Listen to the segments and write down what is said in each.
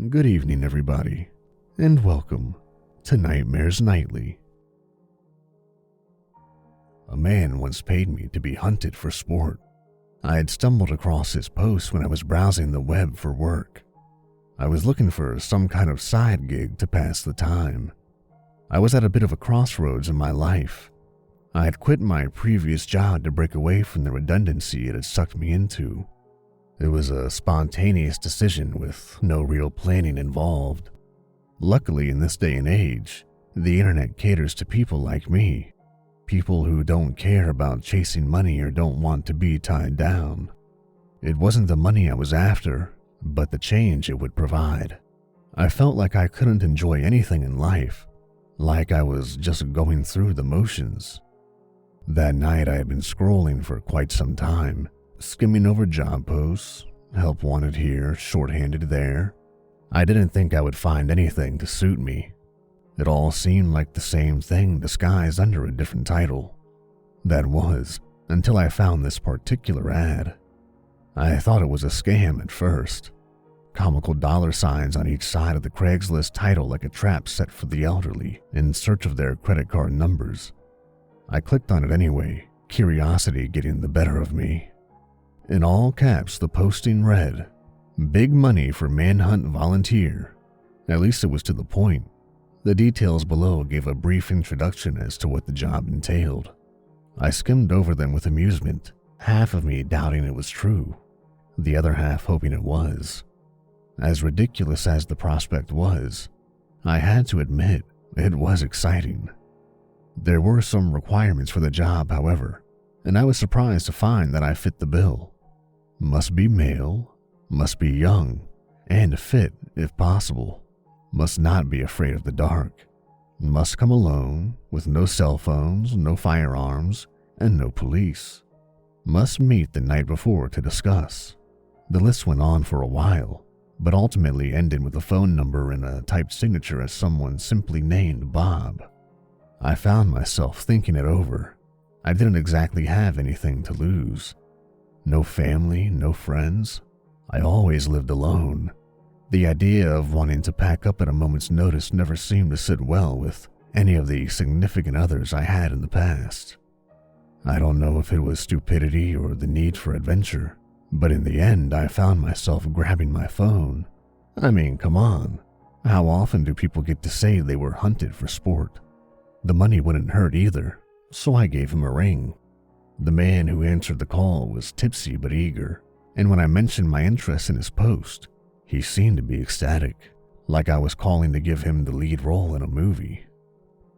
Good evening, everybody, and welcome to Nightmares Nightly. A man once paid me to be hunted for sport. I had stumbled across his post when I was browsing the web for work. I was looking for some kind of side gig to pass the time. I was at a bit of a crossroads in my life. I had quit my previous job to break away from the redundancy it had sucked me into. It was a spontaneous decision with no real planning involved. Luckily, in this day and age, the internet caters to people like me, people who don't care about chasing money or don't want to be tied down. It wasn't the money I was after, but the change it would provide. I felt like I couldn't enjoy anything in life, like I was just going through the motions. That night I had been scrolling for quite some time, skimming over job posts, help wanted here, shorthanded there. I didn't think I would find anything to suit me. It all seemed like the same thing disguised under a different title. That was, until I found this particular ad. I thought it was a scam at first. Comical dollar signs on each side of the Craigslist title like a trap set for the elderly in search of their credit card numbers. I clicked on it anyway, curiosity getting the better of me. In all caps, the posting read, "Big money for manhunt volunteer." At least it was to the point. The details below gave a brief introduction as to what the job entailed. I skimmed over them with amusement, half of me doubting it was true, the other half hoping it was. As ridiculous as the prospect was, I had to admit it was exciting. There were some requirements for the job, however, and I was surprised to find that I fit the bill. Must be male, must be young, and fit if possible. Must not be afraid of the dark. Must come alone, with no cell phones, no firearms, and no police. Must meet the night before to discuss. The list went on for a while, but ultimately ended with a phone number and a typed signature as someone simply named Bob. I found myself thinking it over. I didn't exactly have anything to lose. No family, no friends. I always lived alone. The idea of wanting to pack up at a moment's notice never seemed to sit well with any of the significant others I had in the past. I don't know if it was stupidity or the need for adventure, but in the end I found myself grabbing my phone. I mean, come on. How often do people get to say they were hunted for sport? The money wouldn't hurt either, so I gave him a ring. The man who answered the call was tipsy but eager, and when I mentioned my interest in his post, he seemed to be ecstatic, like I was calling to give him the lead role in a movie.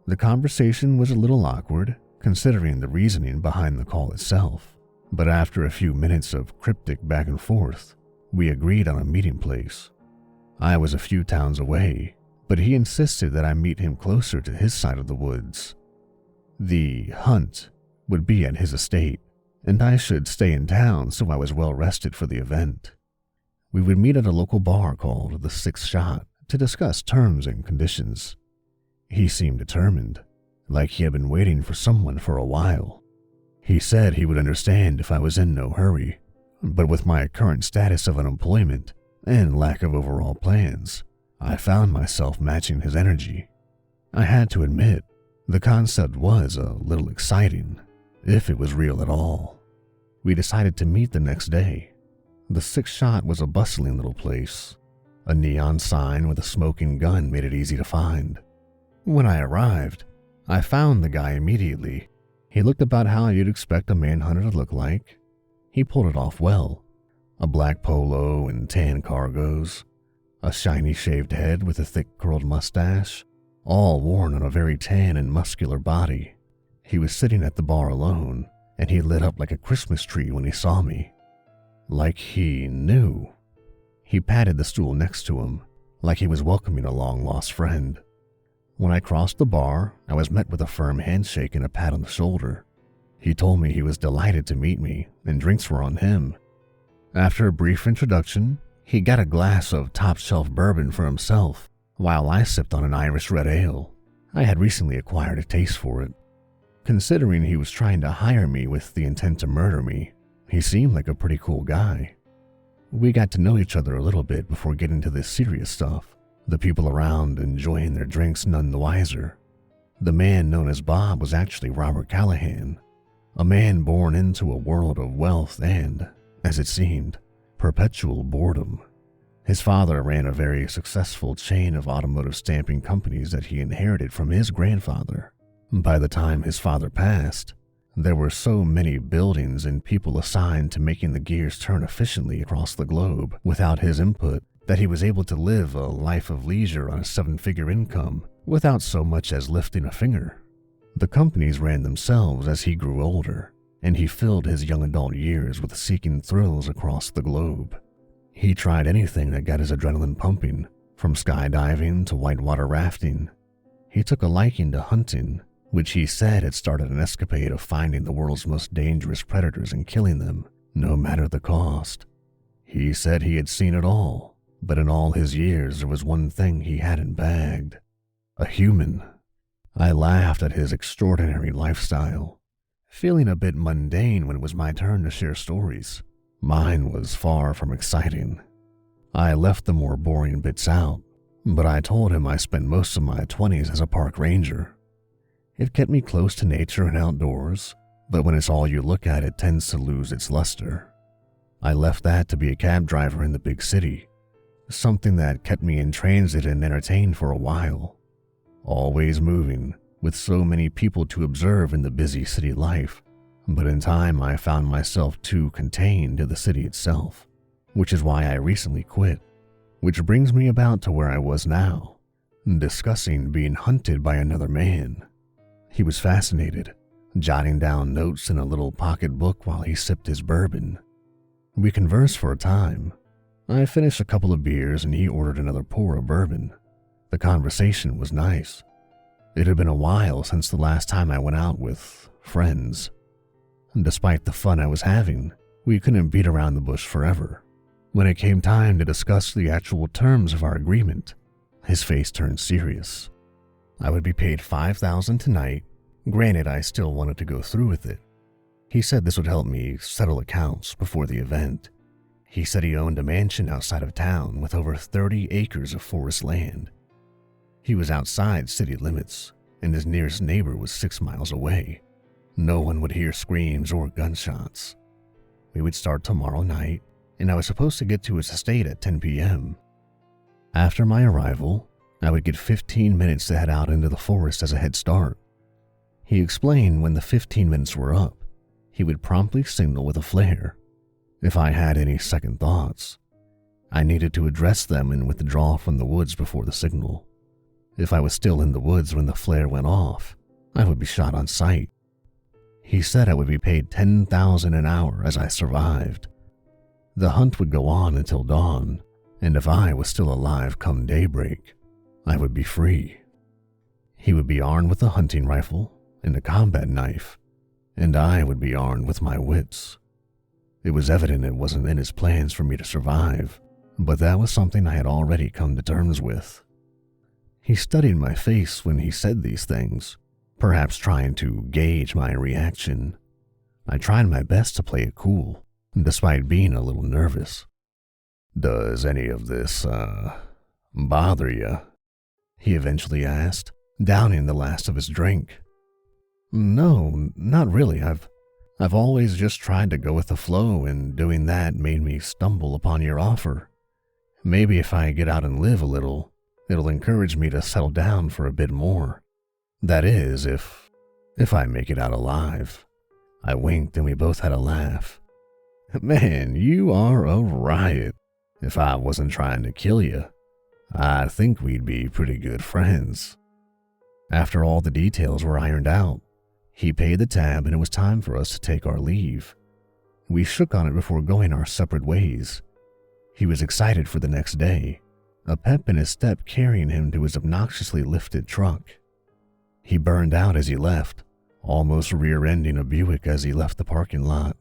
The conversation was a little awkward, considering the reasoning behind the call itself, but after a few minutes of cryptic back and forth, we agreed on a meeting place. I was a few towns away, but he insisted that I meet him closer to his side of the woods. The hunt would be at his estate, and I should stay in town so I was well rested for the event. We would meet at a local bar called the Sixth Shot to discuss terms and conditions. He seemed determined, like he had been waiting for someone for a while. He said he would understand if I was in no hurry, but with my current status of unemployment and lack of overall plans, I found myself matching his energy. I had to admit, the concept was a little exciting, if it was real at all. We decided to meet the next day. The Sixth Shot was a bustling little place. A neon sign with a smoking gun made it easy to find. When I arrived, I found the guy immediately. He looked about how you'd expect a manhunter to look like. He pulled it off well. A black polo and tan cargos, a shiny shaved head with a thick curled mustache, all worn on a very tan and muscular body. He was sitting at the bar alone, and he lit up like a Christmas tree when he saw me. Like he knew. He patted the stool next to him, like he was welcoming a long-lost friend. When I crossed the bar, I was met with a firm handshake and a pat on the shoulder. He told me he was delighted to meet me, and drinks were on him. After a brief introduction, he got a glass of top-shelf bourbon for himself, while I sipped on an Irish red ale. I had recently acquired a taste for it. Considering he was trying to hire me with the intent to murder me, he seemed like a pretty cool guy. We got to know each other a little bit before getting to this serious stuff, the people around enjoying their drinks none the wiser. The man known as Bob was actually Robert Callahan, a man born into a world of wealth and, as it seemed, perpetual boredom. His father ran a very successful chain of automotive stamping companies that he inherited from his grandfather. By the time his father passed, there were so many buildings and people assigned to making the gears turn efficiently across the globe without his input that he was able to live a life of leisure on a 7-figure income without so much as lifting a finger. The companies ran themselves as he grew older, and he filled his young adult years with seeking thrills across the globe. He tried anything that got his adrenaline pumping, from skydiving to whitewater rafting. He took a liking to hunting, which he said had started an escapade of finding the world's most dangerous predators and killing them, no matter the cost. He said he had seen it all, but in all his years there was one thing he hadn't bagged: a human. I laughed at his extraordinary lifestyle, feeling a bit mundane when it was my turn to share stories. Mine was far from exciting. I left the more boring bits out, but I told him I spent most of my 20s as a park ranger. It kept me close to nature and outdoors, but when it's all you look at, it tends to lose its luster. I left that to be a cab driver in the big city, something that kept me in transit and entertained for a while. Always moving, with so many people to observe in the busy city life, but in time I found myself too contained to the city itself, which is why I recently quit, which brings me about to where I was now, discussing being hunted by another man. He was fascinated, jotting down notes in a little pocket book while he sipped his bourbon. We conversed for a time. I finished a couple of beers and he ordered another pour of bourbon. The conversation was nice. It had been a while since the last time I went out with friends. Despite the fun I was having, we couldn't beat around the bush forever. When it came time to discuss the actual terms of our agreement, his face turned serious. I would be paid $5,000 tonight. Granted, I still wanted to go through with it. He said this would help me settle accounts before the event. He said he owned a mansion outside of town with over 30 acres of forest land. He was outside city limits, and his nearest neighbor was 6 miles away. No one would hear screams or gunshots. We would start tomorrow night, and I was supposed to get to his estate at 10 p.m. After my arrival, I would get 15 minutes to head out into the forest as a head start. He explained when the 15 minutes were up, he would promptly signal with a flare. If I had any second thoughts, I needed to address them and withdraw from the woods before the signal. If I was still in the woods when the flare went off, I would be shot on sight. He said I would be paid $10,000 an hour as I survived. The hunt would go on until dawn, and if I was still alive come daybreak, I would be free. He would be armed with a hunting rifle and a combat knife, and I would be armed with my wits. It was evident it wasn't in his plans for me to survive, but that was something I had already come to terms with. He studied my face when he said these things, perhaps trying to gauge my reaction. I tried my best to play it cool, despite being a little nervous. "Does any of this, bother you?" he eventually asked, downing the last of his drink. "No, not really. I've always just tried to go with the flow, and doing that made me stumble upon your offer. Maybe if I get out and live a little, it'll encourage me to settle down for a bit more. That is, if I make it out alive." I winked and we both had a laugh. "Man, you are a riot. If I wasn't trying to kill you, I think we'd be pretty good friends." After all the details were ironed out, he paid the tab and it was time for us to take our leave. We shook on it before going our separate ways. He was excited for the next day, a pep in his step carrying him to his obnoxiously lifted truck. He burned out as he left, almost rear-ending a Buick as he left the parking lot.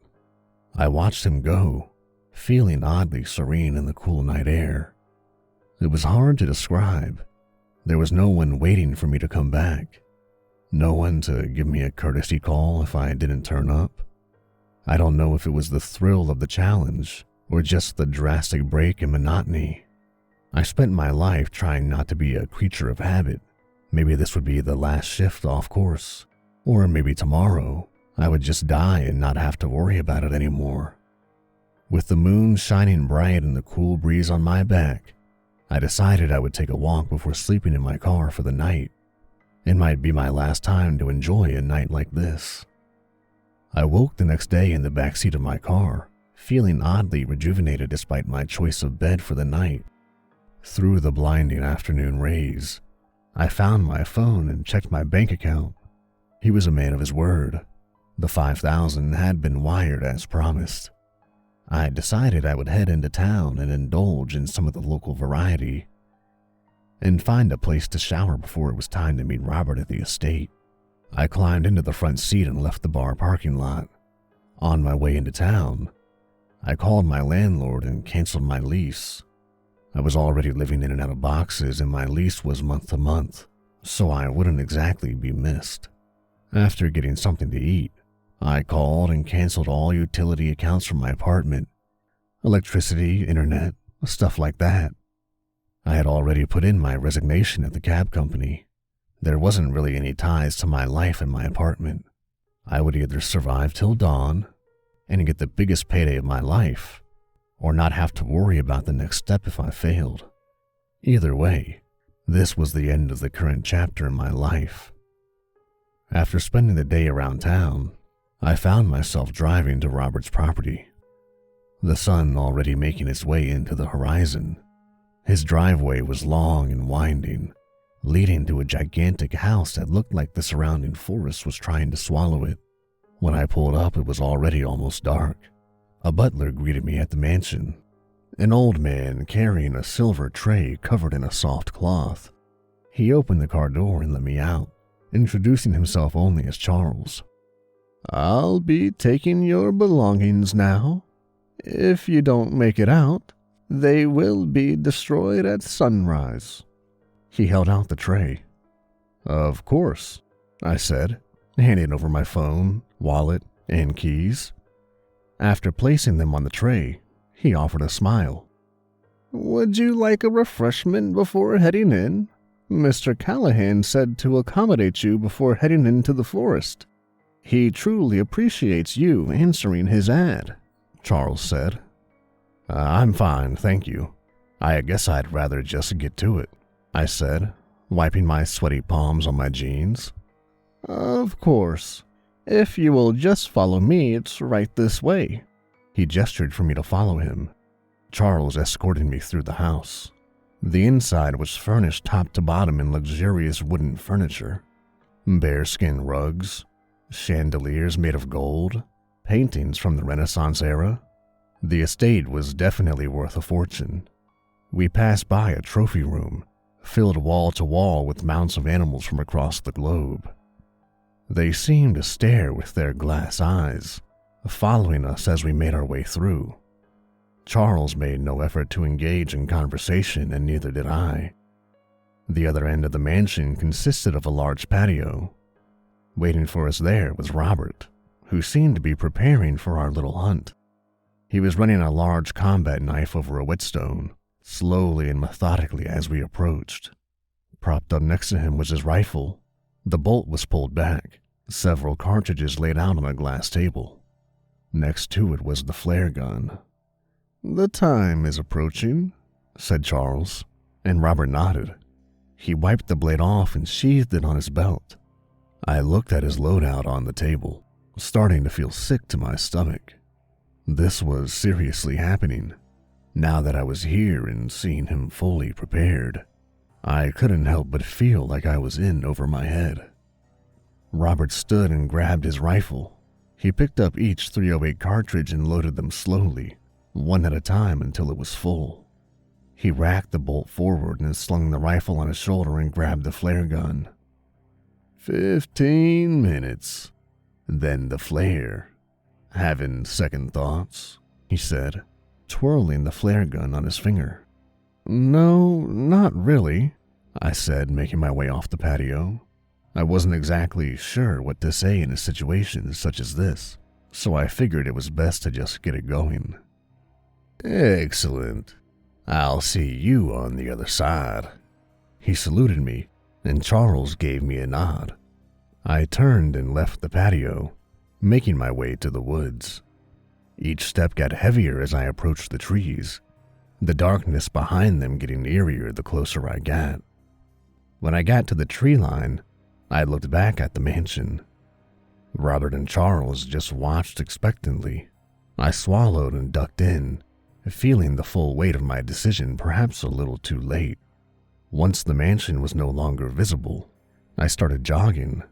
I watched him go, feeling oddly serene in the cool night air. It was hard to describe. There was no one waiting for me to come back. No one to give me a courtesy call if I didn't turn up. I don't know if it was the thrill of the challenge or just the drastic break in monotony. I spent my life trying not to be a creature of habit. Maybe this would be the last shift off course, or maybe tomorrow I would just die and not have to worry about it anymore. With the moon shining bright and the cool breeze on my back, I decided I would take a walk before sleeping in my car for the night. It might be my last time to enjoy a night like this. I woke the next day in the backseat of my car, feeling oddly rejuvenated despite my choice of bed for the night. Through the blinding afternoon rays, I found my phone and checked my bank account. He was a man of his word. The $5,000 had been wired as promised. I decided I would head into town and indulge in some of the local variety, and find a place to shower before it was time to meet Robert at the estate. I climbed into the front seat and left the bar parking lot. On my way into town, I called my landlord and canceled my lease. I was already living in and out of boxes and my lease was month to month, so I wouldn't exactly be missed. After getting something to eat, I called and canceled all utility accounts from my apartment. Electricity, internet, stuff like that. I had already put in my resignation at the cab company. There wasn't really any ties to my life in my apartment. I would either survive till dawn and get the biggest payday of my life, or not have to worry about the next step if I failed. Either way, this was the end of the current chapter in my life. After spending the day around town, I found myself driving to Robert's property. The sun already making its way into the horizon. His driveway was long and winding, leading to a gigantic house that looked like the surrounding forest was trying to swallow it. When I pulled up, it was already almost dark. A butler greeted me at the mansion, an old man carrying a silver tray covered in a soft cloth. He opened the car door and let me out, introducing himself only as Charles. "I'll be taking your belongings now. If you don't make it out, they will be destroyed at sunrise." He held out the tray. "Of course," I said, handing over my phone, wallet, and keys. After placing them on the tray, he offered a smile. "Would you like a refreshment before heading in? Mr. Callahan said to accommodate you before heading into the forest. He truly appreciates you answering his ad," Charles said. "I'm fine, thank you. I guess I'd rather just get to it," I said, wiping my sweaty palms on my jeans. "Of course. If you will just follow me, it's right this way." He gestured for me to follow him. Charles escorted me through the house. The inside was furnished top to bottom in luxurious wooden furniture. Bearskin rugs, chandeliers made of gold, paintings from the Renaissance era. The estate was definitely worth a fortune. We passed by a trophy room, filled wall to wall with mounts of animals from across the globe. They seemed to stare with their glass eyes, following us as we made our way through. Charles made no effort to engage in conversation, and neither did I. The other end of the mansion consisted of a large patio. Waiting for us there was Robert, who seemed to be preparing for our little hunt. He was running a large combat knife over a whetstone, slowly and methodically as we approached. Propped up next to him was his rifle. The bolt was pulled back, several cartridges laid out on a glass table. Next to it was the flare gun. "The time is approaching," said Charles, and Robert nodded. He wiped the blade off and sheathed it on his belt. I looked at his loadout on the table, starting to feel sick to my stomach. This was seriously happening. Now that I was here and seeing him fully prepared, I couldn't help but feel like I was in over my head. Robert stood and grabbed his rifle. He picked up each .308 cartridge and loaded them slowly, one at a time until it was full. He racked the bolt forward and slung the rifle on his shoulder and grabbed the flare gun. 15 minutes. Then the flare. "Having second thoughts?" he said, twirling the flare gun on his finger. "No, not really," I said, making my way off the patio. I wasn't exactly sure what to say in a situation such as this, so I figured it was best to just get it going. Excellent. I'll see you on the other side. He saluted me, and Charles gave me a nod. I turned and left the patio, making my way to the woods. Each step got heavier as I approached the trees, the darkness behind them getting eerier the closer I got. When I got to the tree line, I looked back at the mansion. Robert and Charles just watched expectantly. I swallowed and ducked in, feeling the full weight of my decision perhaps a little too late. Once the mansion was no longer visible, I started jogging.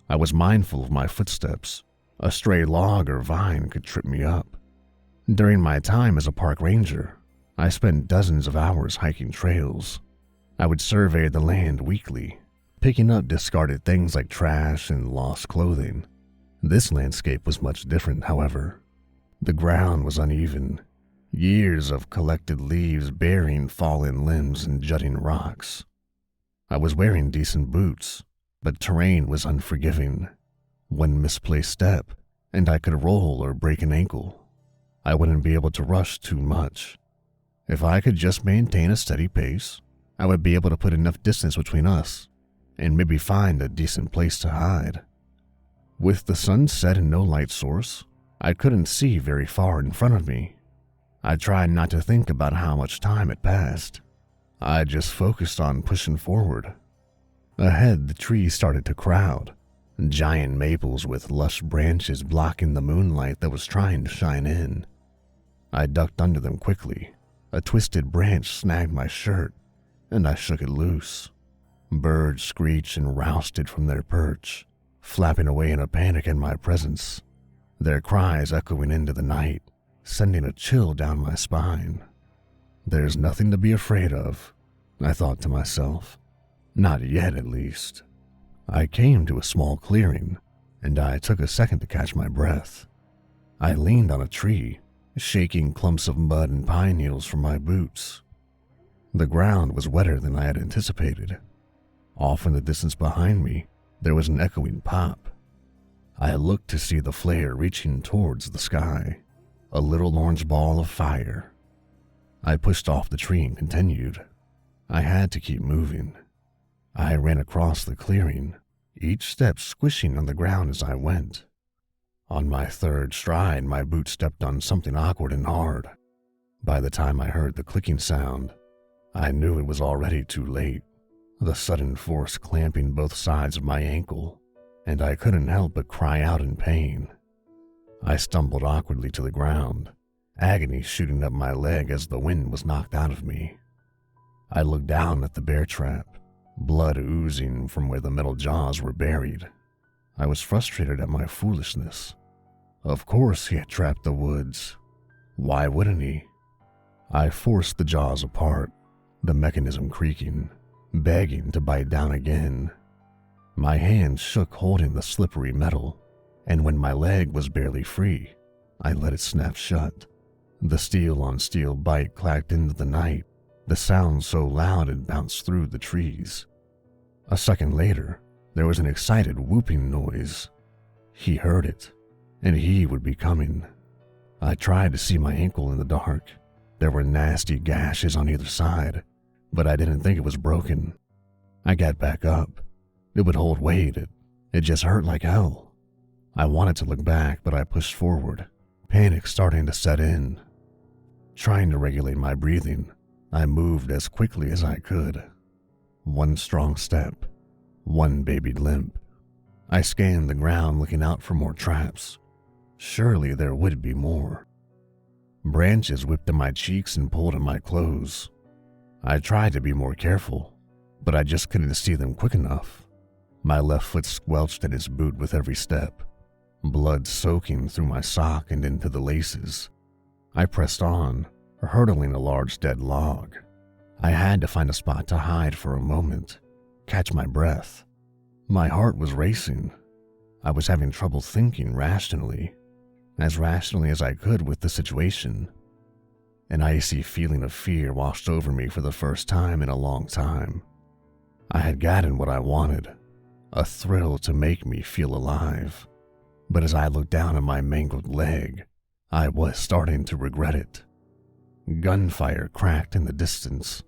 I was mindful of my footsteps. A stray log or vine could trip me up. During my time as a park ranger, I spent dozens of hours hiking trails. I would survey the land weekly, picking up discarded things like trash and lost clothing. This landscape was much different, however. The ground was uneven, years of collected leaves burying fallen limbs and jutting rocks. I was wearing decent boots, but terrain was unforgiving. One misplaced step, and I could roll or break an ankle. I wouldn't be able to rush too much. If I could just maintain a steady pace, I would be able to put enough distance between us and maybe find a decent place to hide. With the sun set and no light source, I couldn't see very far in front of me. I tried not to think about how much time had passed. I just focused on pushing forward. Ahead, the trees started to crowd, giant maples with lush branches blocking the moonlight that was trying to shine in. I ducked under them quickly. A twisted branch snagged my shirt, and I shook it loose. Birds screeched and rousted from their perch, flapping away in a panic in my presence, their cries echoing into the night, sending a chill down my spine. There's nothing to be afraid of, I thought to myself. Not yet, at least. I came to a small clearing, and I took a second to catch my breath. I leaned on a tree, shaking clumps of mud and pine needles from my boots. The ground was wetter than I had anticipated. Off in the distance behind me, there was an echoing pop. I looked to see the flare reaching towards the sky, a little orange ball of fire. I pushed off the tree and continued. I had to keep moving. I ran across the clearing, each step squishing on the ground as I went. On my third stride, my boot stepped on something awkward and hard. By the time I heard the clicking sound, I knew it was already too late, the sudden force clamping both sides of my ankle, and I couldn't help but cry out in pain. I stumbled awkwardly to the ground, agony shooting up my leg as the wind was knocked out of me. I looked down at the bear trap, blood oozing from where the metal jaws were buried. I was frustrated at my foolishness. Of course he had trapped the woods. Why wouldn't he? I forced the jaws apart, the mechanism creaking, begging to bite down again. My hand shook holding the slippery metal, and when my leg was barely free, I let it snap shut. The steel-on-steel bite clacked into the night, the sound so loud it bounced through the trees. A second later, there was an excited whooping noise. He heard it, and he would be coming. I tried to see my ankle in the dark. There were nasty gashes on either side, but I didn't think it was broken. I got back up. It would hold weight. It just hurt like hell. I wanted to look back, but I pushed forward, panic starting to set in. Trying to regulate my breathing, I moved as quickly as I could. One strong step, one baby limp. I scanned the ground looking out for more traps. Surely there would be more. Branches whipped at my cheeks and pulled at my clothes. I tried to be more careful, but I just couldn't see them quick enough. My left foot squelched at its boot with every step, blood soaking through my sock and into the laces. I pressed on, hurdling a large dead log. I had to find a spot to hide for a moment, catch my breath. My heart was racing. I was having trouble thinking rationally as I could with the situation. An icy feeling of fear washed over me for the first time in a long time. I had gotten what I wanted, a thrill to make me feel alive. But as I looked down at my mangled leg, I was starting to regret it. Gunfire cracked in the distance.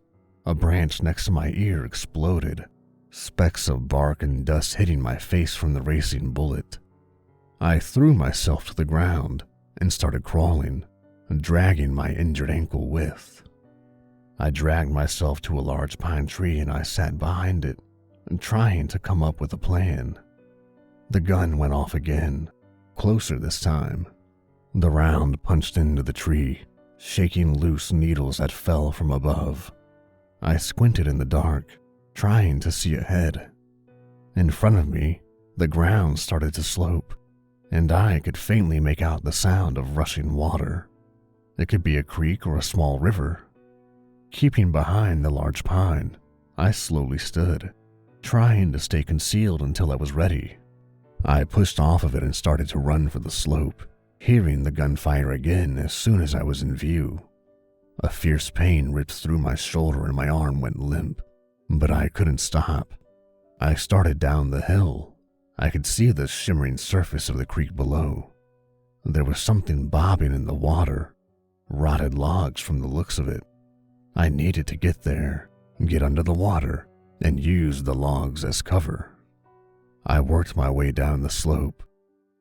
A branch next to my ear exploded, specks of bark and dust hitting my face from the racing bullet. I threw myself to the ground and started crawling, dragging my injured ankle with. I dragged myself to a large pine tree and I sat behind it, trying to come up with a plan. The gun went off again, closer this time. The round punched into the tree, shaking loose needles that fell from above. I squinted in the dark, trying to see ahead. In front of me, the ground started to slope, and I could faintly make out the sound of rushing water. It could be a creek or a small river. Keeping behind the large pine, I slowly stood, trying to stay concealed until I was ready. I pushed off of it and started to run for the slope, hearing the gunfire again as soon as I was in view. A fierce pain ripped through my shoulder and my arm went limp, but I couldn't stop. I started down the hill. I could see the shimmering surface of the creek below. There was something bobbing in the water, rotted logs from the looks of it. I needed to get there, get under the water, and use the logs as cover. I worked my way down the slope.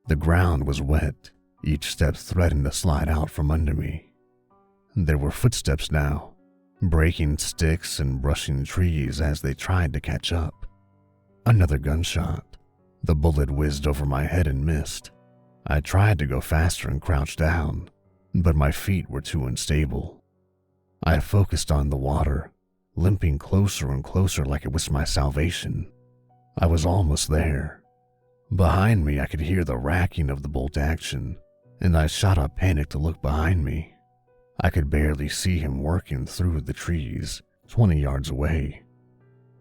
The ground was wet, each step threatened to slide out from under me. There were footsteps now, breaking sticks and brushing trees as they tried to catch up. Another gunshot. The bullet whizzed over my head and missed. I tried to go faster and crouch down, but my feet were too unstable. I focused on the water, limping closer and closer like it was my salvation. I was almost there. Behind me, I could hear the racking of the bolt action, and I shot up panic to look behind me. I could barely see him working through the trees 20 yards away.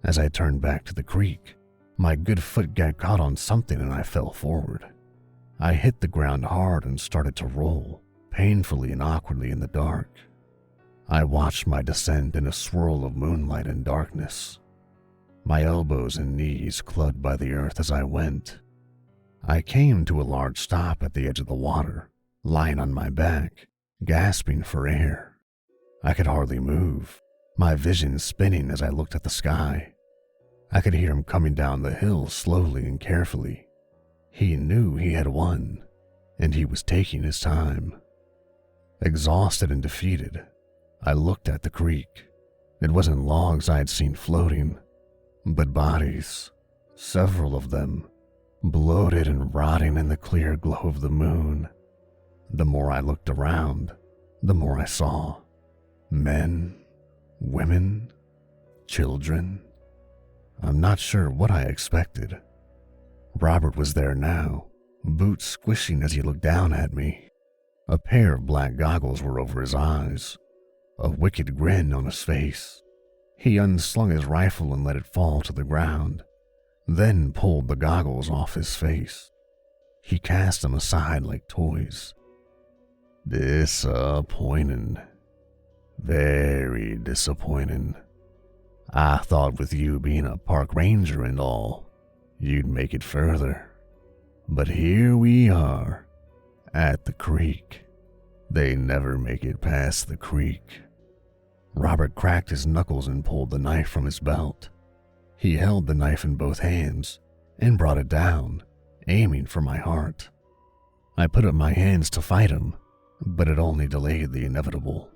As I turned back to the creek, my good foot got caught on something and I fell forward. I hit the ground hard and started to roll, painfully and awkwardly in the dark. I watched my descent in a swirl of moonlight and darkness. My elbows and knees clubbed by the earth as I went. I came to a large stop at the edge of the water, lying on my back, gasping for air. I could hardly move, my vision spinning as I looked at the sky. I could hear him coming down the hill slowly and carefully. He knew he had won, and he was taking his time. Exhausted and defeated, I looked at the creek. It wasn't logs I had seen floating, but bodies, several of them, bloated and rotting in the clear glow of the moon. The more I looked around, the more I saw. Men, women, children. I'm not sure what I expected. Robert was there now, boots squishing as he looked down at me. A pair of black goggles were over his eyes, a wicked grin on his face. He unslung his rifle and let it fall to the ground, then pulled the goggles off his face. He cast them aside like toys. Disappointing. Very disappointing. I thought with you being a park ranger and all, you'd make it further. But here we are, at the creek. They never make it past the creek. Robert cracked his knuckles and pulled the knife from his belt. He held the knife in both hands and brought it down, aiming for my heart. I put up my hands to fight him, but it only delayed the inevitable.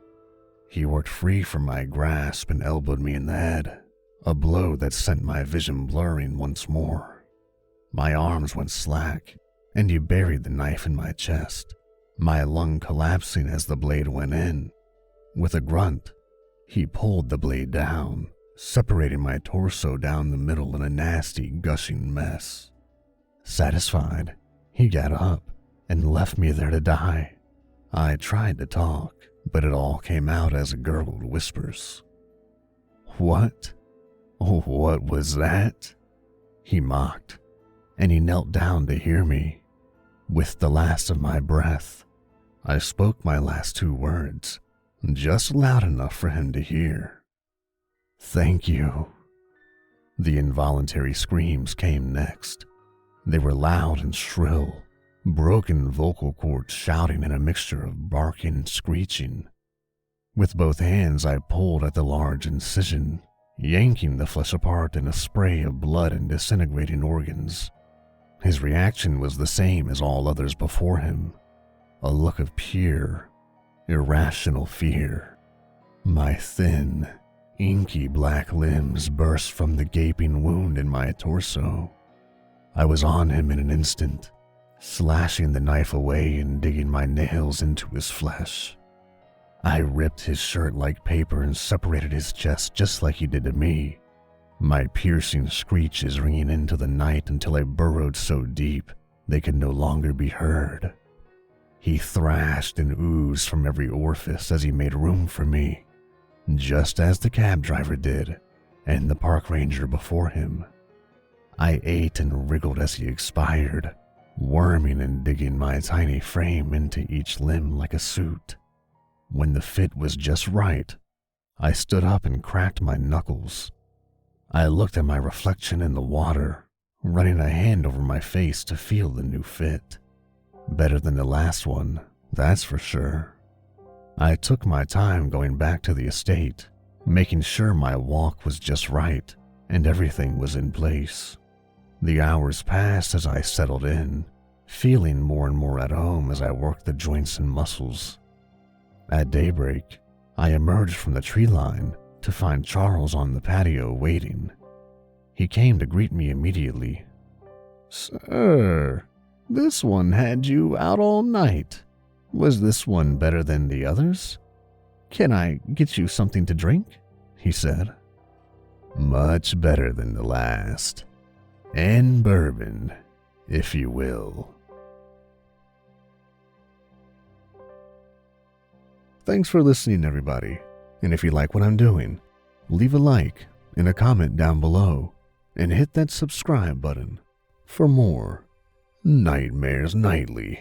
He worked free from my grasp and elbowed me in the head, a blow that sent my vision blurring once more. My arms went slack, and he buried the knife in my chest, my lung collapsing as the blade went in. With a grunt, he pulled the blade down, separating my torso down the middle in a nasty, gushing mess. Satisfied, he got up and left me there to die. I tried to talk, but it all came out as gurgled whispers. What? What was that? He mocked, and he knelt down to hear me. With the last of my breath, I spoke my last two words, just loud enough for him to hear. Thank you. The involuntary screams came next. They were loud and shrill, broken vocal cords shouting in a mixture of barking and screeching. With both hands, I pulled at the large incision, yanking the flesh apart in a spray of blood and disintegrating organs. His reaction was the same as all others before him, a look of pure, irrational fear. My thin, inky black limbs burst from the gaping wound in my torso. I was on him in an instant, slashing the knife away and digging my nails into his flesh. I ripped his shirt like paper and separated his chest just like he did to me, my piercing screeches ringing into the night until I burrowed so deep they could no longer be heard. He thrashed and oozed from every orifice as he made room for me, just as the cab driver did and the park ranger before him. I ate and wriggled as he expired, worming and digging my tiny frame into each limb like a suit. When the fit was just right, I stood up and cracked my knuckles. I looked at my reflection in the water, running a hand over my face to feel the new fit. Better than the last one, that's for sure. I took my time going back to the estate, making sure my walk was just right and everything was in place. The hours passed as I settled in, feeling more and more at home as I worked the joints and muscles. At daybreak, I emerged from the tree line to find Charles on the patio waiting. He came to greet me immediately. "Sir, this one had you out all night. Was this one better than the others? Can I get you something to drink?" he said. "Much better than the last. And bourbon, if you will." Thanks for listening, everybody. And if you like what I'm doing, leave a like and a comment down below and hit that subscribe button for more Nightmares Nightly.